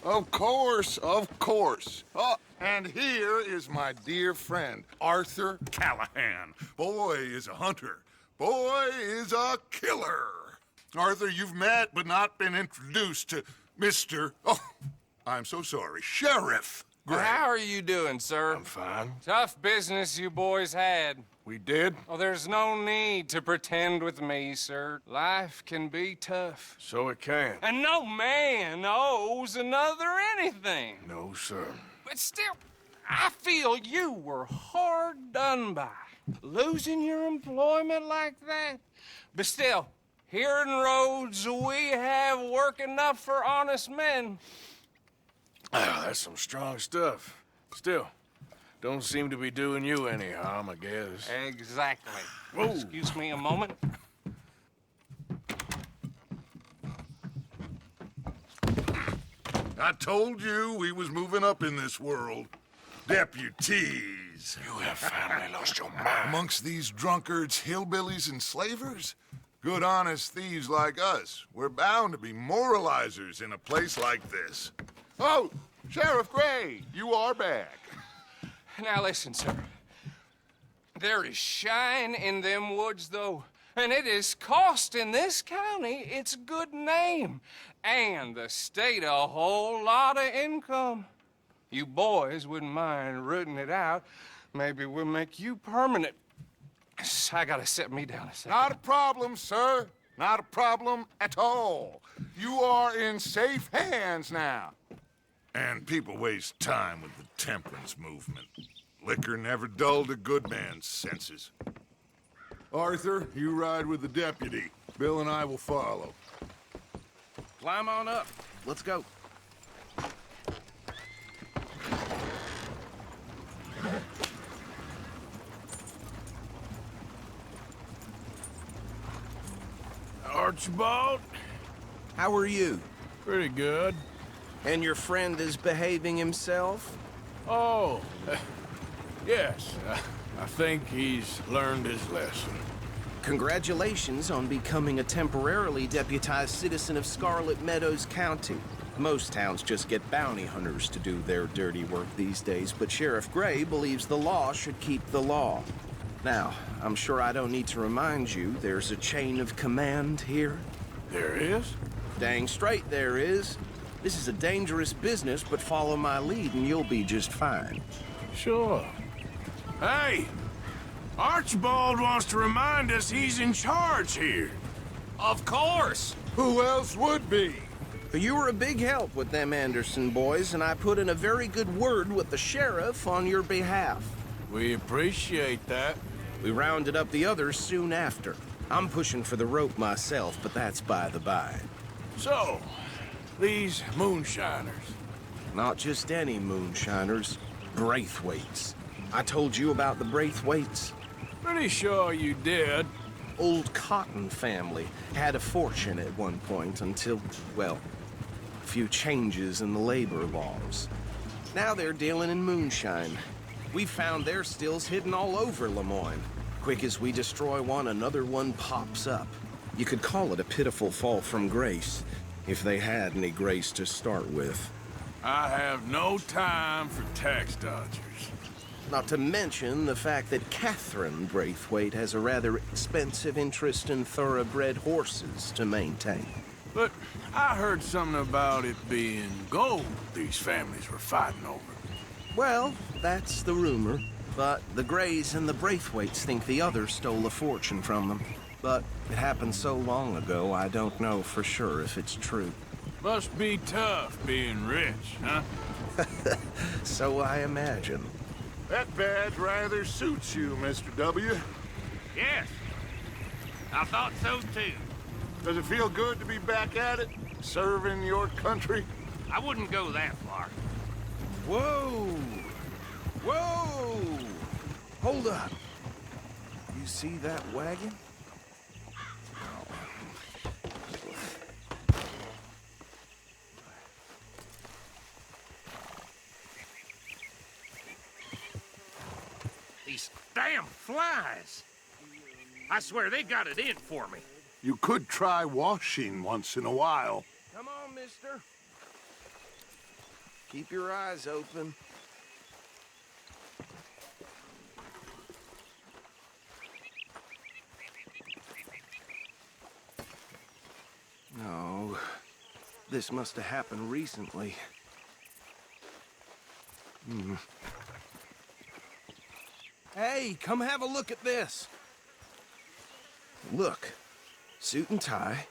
Of course, of course. Oh, and here is my dear friend, Arthur Callahan. Boy is a hunter. Boy is a killer. Arthur, you've met but not been introduced to Mr. Oh, I'm so sorry, Sheriff Gray. How are you doing, sir? I'm fine. Tough business you boys had. We did? Oh, there's no need to pretend with me, sir. Life can be tough. So it can. And no man owes another anything. No, sir. But still, I feel you were hard done by. Losing your employment like that. But still, here in Rhodes, we have work enough for honest men. Oh, that's some strong stuff. Still, don't seem to be doing you any harm, I guess. Exactly. Whoa. Excuse me a moment. I told you we was moving up in this world. Deputies. You have finally lost your mind. Amongst these drunkards, hillbillies, and slavers? Good, honest thieves like us. We're bound to be moralizers in a place like this. Oh, Sheriff Gray, you are back. Now listen, sir. There is shine in them woods, though, and it is costing this county its good name and the state a whole lot of income. You boys wouldn't mind rooting it out. Maybe we'll make you permanent. I gotta set me down a second. Not a problem, sir. Not a problem at all. You are in safe hands now. And people waste time with the temperance movement. Liquor never dulled a good man's senses. Arthur, you ride with the deputy. Bill and I will follow. Climb on up. Let's go. Archibald? How are you? Pretty good. And your friend is behaving himself? Oh, yes. I think he's learned his lesson. Congratulations on becoming a temporarily deputized citizen of Scarlet Meadows County. Most towns just get bounty hunters to do their dirty work these days, but Sheriff Gray believes the law should keep the law. Now, I'm sure I don't need to remind you there's a chain of command here. There is? Dang straight there is. This is a dangerous business, but follow my lead and you'll be just fine. Sure. Hey! Archibald wants to remind us he's in charge here. Of course! Who else would be? You were a big help with them Anderson boys, and I put in a very good word with the sheriff on your behalf. We appreciate that. We rounded up the others soon after. I'm pushing for the rope myself, but that's by the by. So, these moonshiners. Not just any moonshiners, Braithwaites. I told you about the Braithwaites. Pretty sure you did. Old Cotton family had a fortune at one point until, well, a few changes in the labor laws. Now they're dealing in moonshine. We found their stills hidden all over Lemoyne. Quick as we destroy one, another one pops up. You could call it a pitiful fall from grace, if they had any grace to start with. I have no time for tax dodgers. Not to mention the fact that Catherine Braithwaite has a rather expensive interest in thoroughbred horses to maintain. But I heard something about it being gold these families were fighting over. Well, that's the rumor. But the Grays and the Braithwaites think the others stole a fortune from them. But it happened so long ago, I don't know for sure if it's true. Must be tough being rich, huh? So I imagine. That badge rather suits you, Mr. W. Yes. I thought so too. Does it feel good to be back at it? Serving your country? I wouldn't go that far. Whoa! Whoa! Hold up. You see that wagon? These damn flies. I swear they got it in for me. You could try washing once in a while. Come on, mister. Keep your eyes open. No, this must have happened recently. Hey, come have a look at this. Look, suit and tie,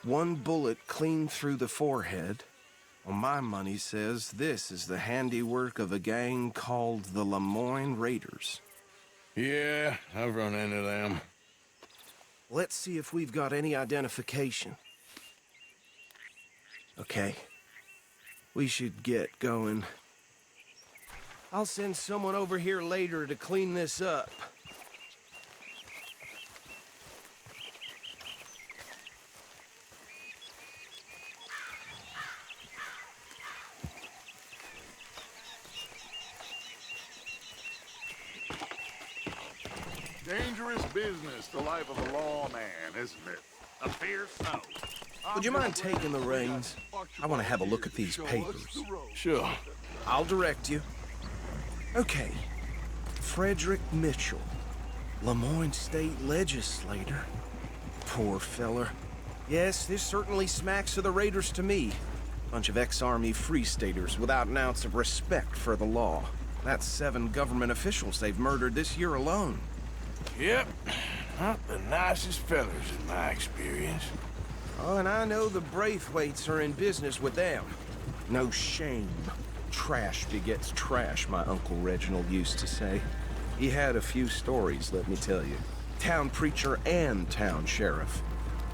one bullet clean through the forehead. Well, my money says this is the handiwork of a gang called the Lemoyne Raiders. Yeah, I've run into them. Let's see if we've got any identification. Okay. We should get going. I'll send someone over here later to clean this up. Dangerous business, the life of a lawman, isn't it? Appears so. Would you mind taking the reins? I want to have a look at these papers. Sure. I'll direct you. Okay. Frederick Mitchell, Lemoyne State Legislator. Poor feller. Yes, this certainly smacks of the Raiders to me. Bunch of ex-Army Free Staters without an ounce of respect for the law. That's 7 government officials they've murdered this year alone. Yep. Not the nicest fellers in my experience. Oh, and I know the Braithwaites are in business with them. No shame. Trash begets trash, my Uncle Reginald used to say. He had a few stories, let me tell you. Town preacher and town sheriff.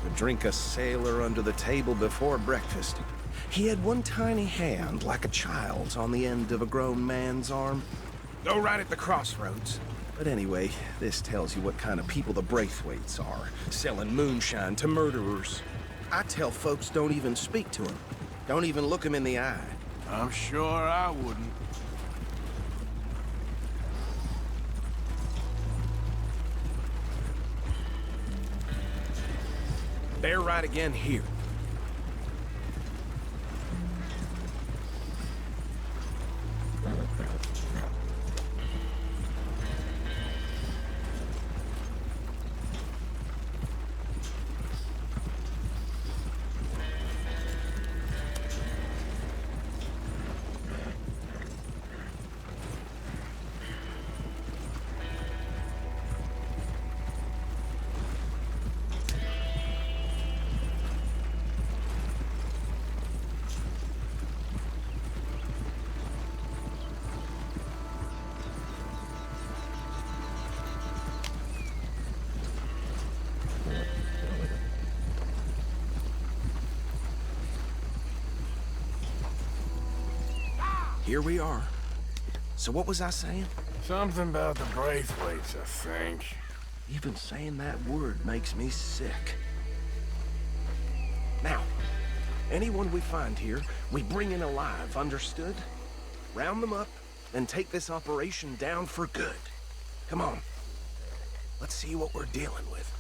Would drink a sailor under the table before breakfast. He had one tiny hand, like a child's, on the end of a grown man's arm. Go right at the crossroads. But anyway, this tells you what kind of people the Braithwaites are, selling moonshine to murderers. I tell folks don't even speak to them. Don't even look them in the eye. I'm sure I wouldn't. Bear right again here. Here we are. So what was I saying? Something about the Braithwaites, I think. Even saying that word makes me sick. Now, anyone we find here, we bring in alive, understood? Round them up, and take this operation down for good. Come on. Let's see what we're dealing with.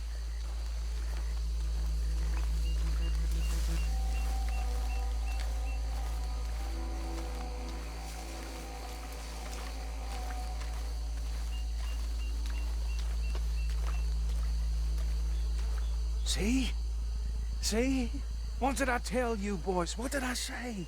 See? See? What did I tell you, boys? What did I say?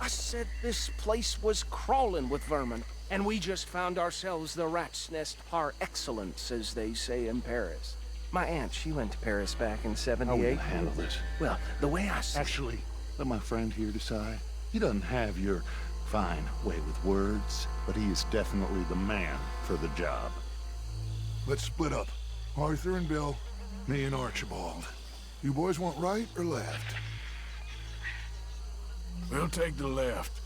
I said this place was crawling with vermin, and we just found ourselves the rat's nest par excellence, as they say in Paris. My aunt, she went to Paris back in How are we '78. gonna handle this? Well, the way I see Actually, let my friend here decide. He doesn't have your fine way with words, but he is definitely the man for the job. Let's split up. Arthur and Bill, me and Archibald. You boys want right or left? We'll take the left.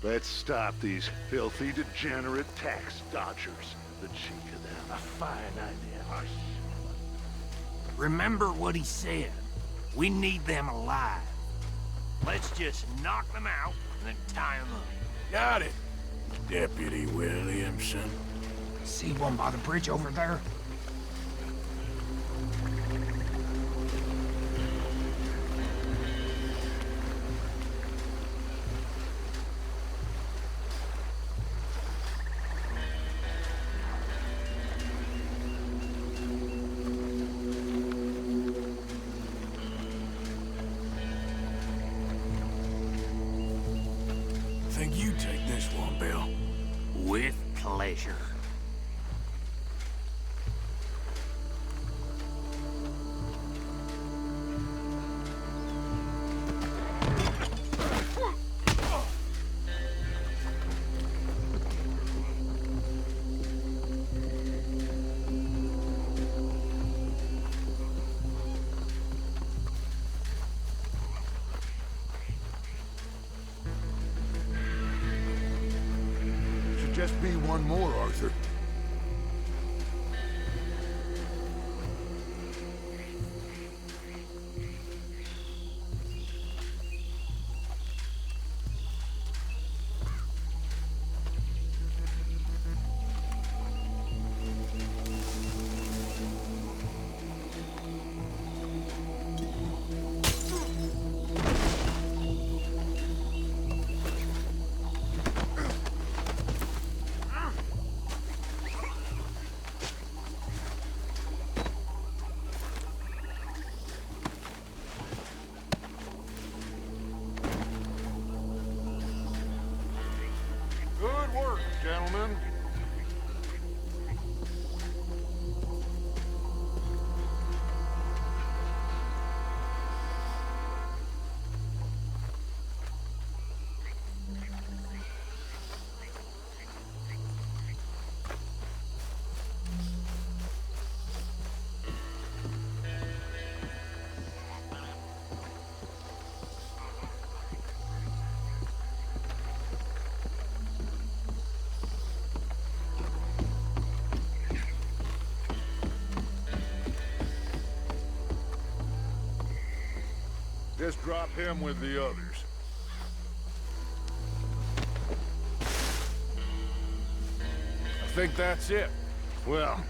Let's stop these filthy, degenerate tax dodgers. The cheek of them. A fine idea. Remember what he said. We need them alive. Let's just knock them out and then tie them up. Got it, Deputy Williamson. See one by the bridge over there? one, Bill. With pleasure. Should just be one more, Arthur. Good work, gentlemen. Just drop him with the others. I think that's it. Well,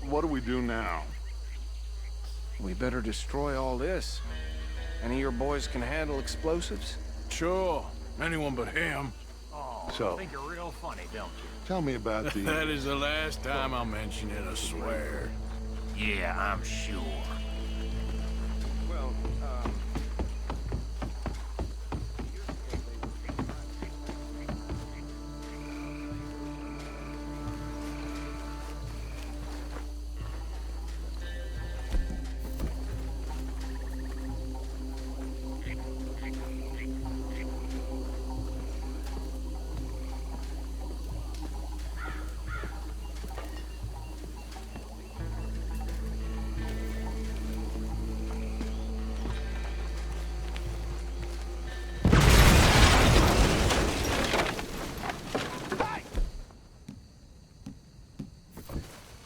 what do we do now? We better destroy all this. Any of your boys can handle explosives? Sure. Anyone but him. Oh, So- you think you're real funny, don't you? Tell me about the... That is the last time I'll mention it, I swear. Yeah, I'm sure. Well,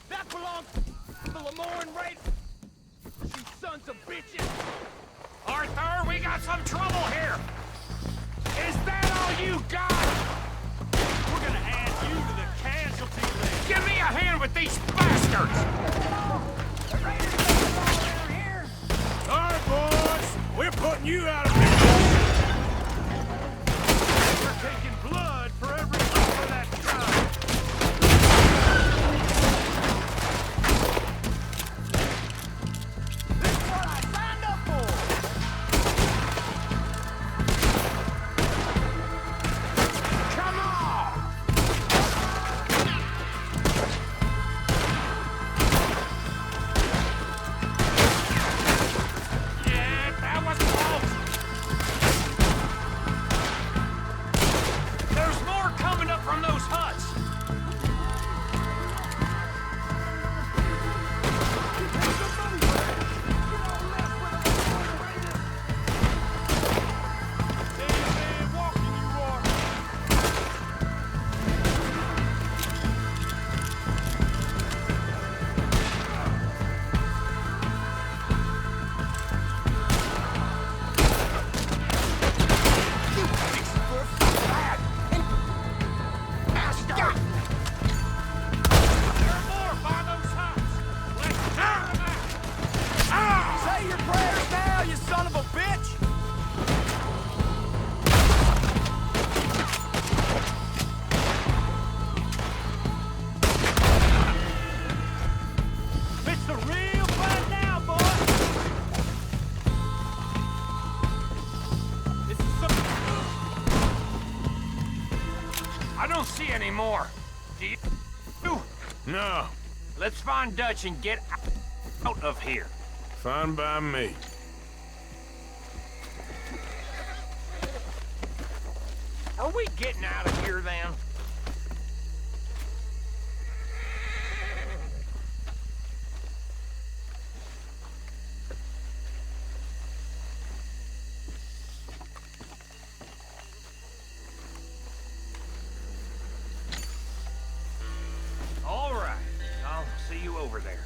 That belongs to Lemoyne Raid. You sons of bitches! Arthur, we got some trouble here! Is that all you got? We're gonna add you to the casualty list. Give me a hand with these bastards! All right, boys. We're putting you out of business. We're taking blood for every member of that tribe. This is what I signed up for! Come on! Yeah, that was close! see any more. Do you? No, Let's find Dutch and get out of here. fine by me. Are we getting out of here then? All right, I'll see you over there.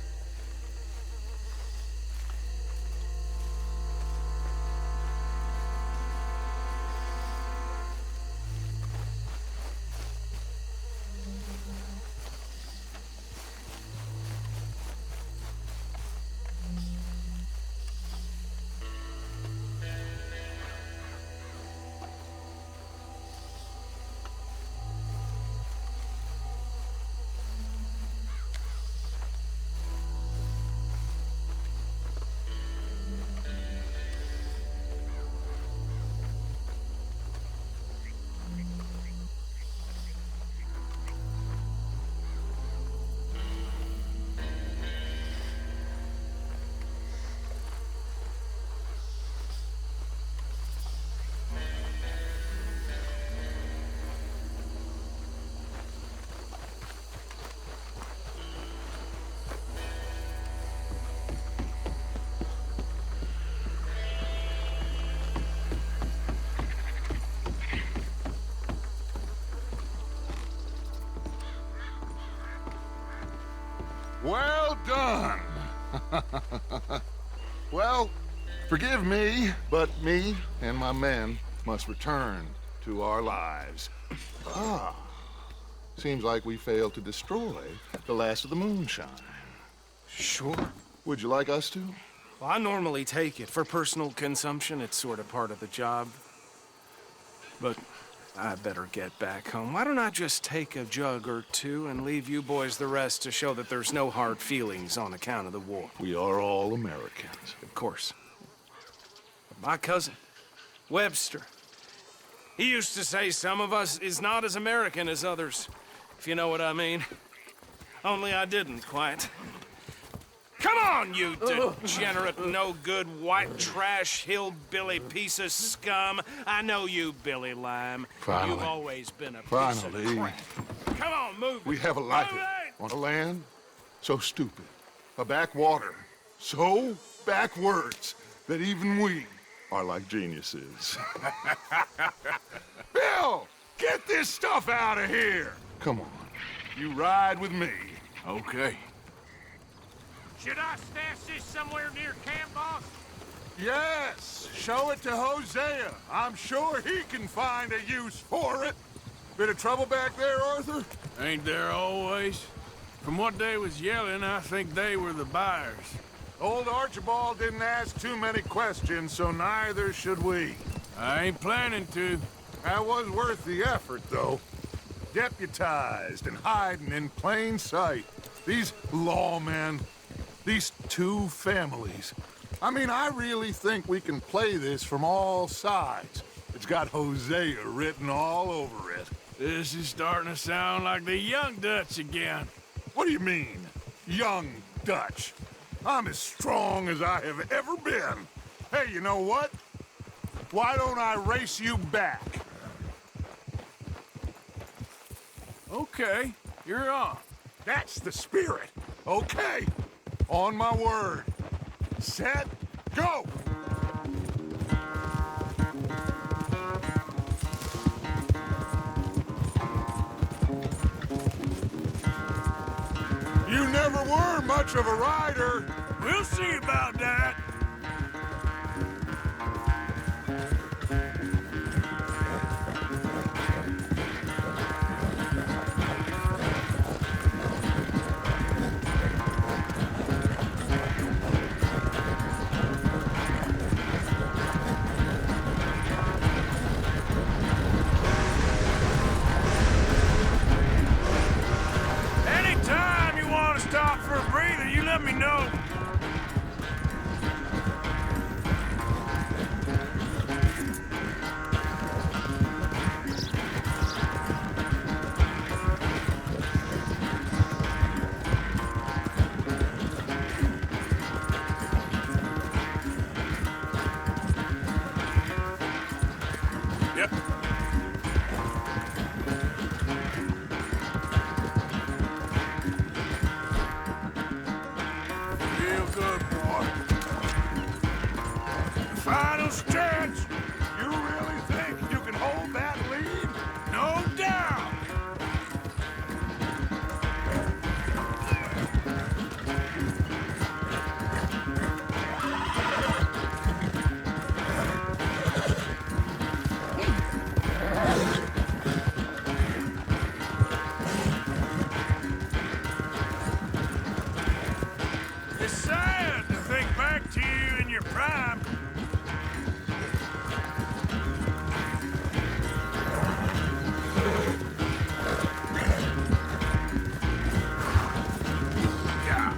Well done. Well, forgive me, but me and my men must return to our lives. Ah, seems like we failed to destroy the last of the moonshine. Sure. Would you like us to? Well, I normally take it. For personal consumption, it's sort of part of the job. But I better get back home. Why don't I just take a jug or two and leave you boys the rest to show that there's no hard feelings on account of the war? We are all Americans. Of course. But my cousin, Webster, he used to say some of us is not as American as others, if you know what I mean. Only I didn't quite. Come on, you degenerate, no-good, white trash, hillbilly piece of scum. I know you, Billy Lime. Finally. You've always been a piece Finally. of crap. Come on, move it. We have a life Move it! on a land so stupid, a backwater so backwards that even we are like geniuses. Bill, get this stuff out of here. Come on, you ride with me. Okay. Should I stash this somewhere near camp, boss? Yes, show it to Hosea. I'm sure he can find a use for it. Bit of trouble back there, Arthur? Ain't there always? From what they was yelling, I think they were the buyers. Old Archibald didn't ask too many questions, so neither should we. I ain't planning to. That was worth the effort, though. Deputized and hiding in plain sight. These lawmen, these two families. I mean, I really think we can play this from all sides. It's got Hosea written all over it. This is starting to sound like the young Dutch again. What do you mean, young Dutch? I'm as strong as I have ever been. Hey, you know what? Why don't I race you back? Okay, you're on. That's the spirit. Okay. On my word. Set, go! You never were much of a rider. We'll see about that. Anytime you want to stop for a breather, you let me know. Yep. Real good, boy. Final stretch. You really think you can hold that lead? No doubt. It's sad to think back to you in your prime. Yeah.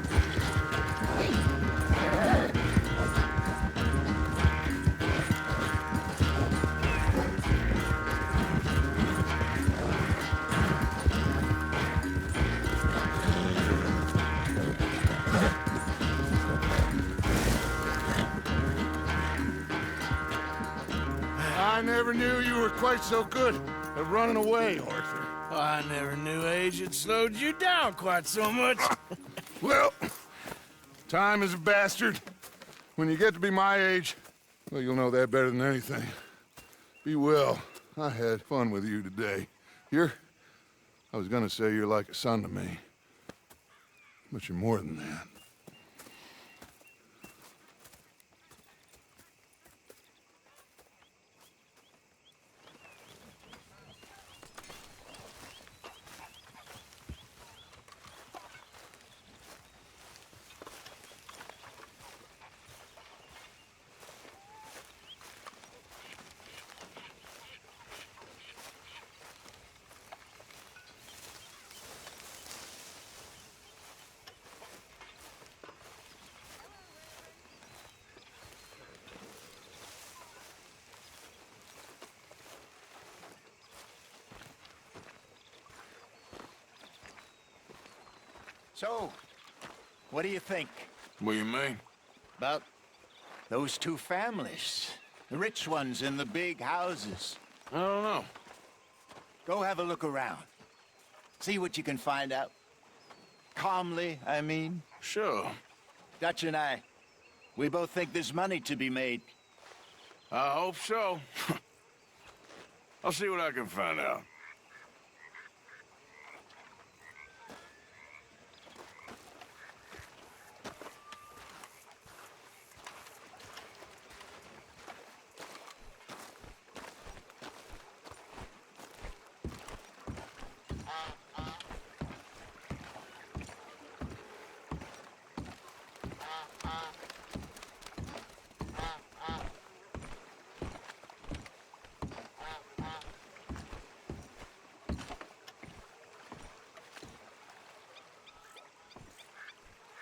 I never knew you were quite so good at running away, Arthur. I never knew age had slowed you down quite so much. Well, time is a bastard. When you get to be my age, well, you'll know that better than anything. Be well. I had fun with you today. I was gonna say you're like a son to me. But you're more than that. So, what do you think What do you mean? about those two families? The rich ones in the big houses. I don't know. Go have a look around. See what you can find out. Calmly, I mean. Sure. Dutch and I, we both think there's money to be made. I hope so. I'll see what I can find out.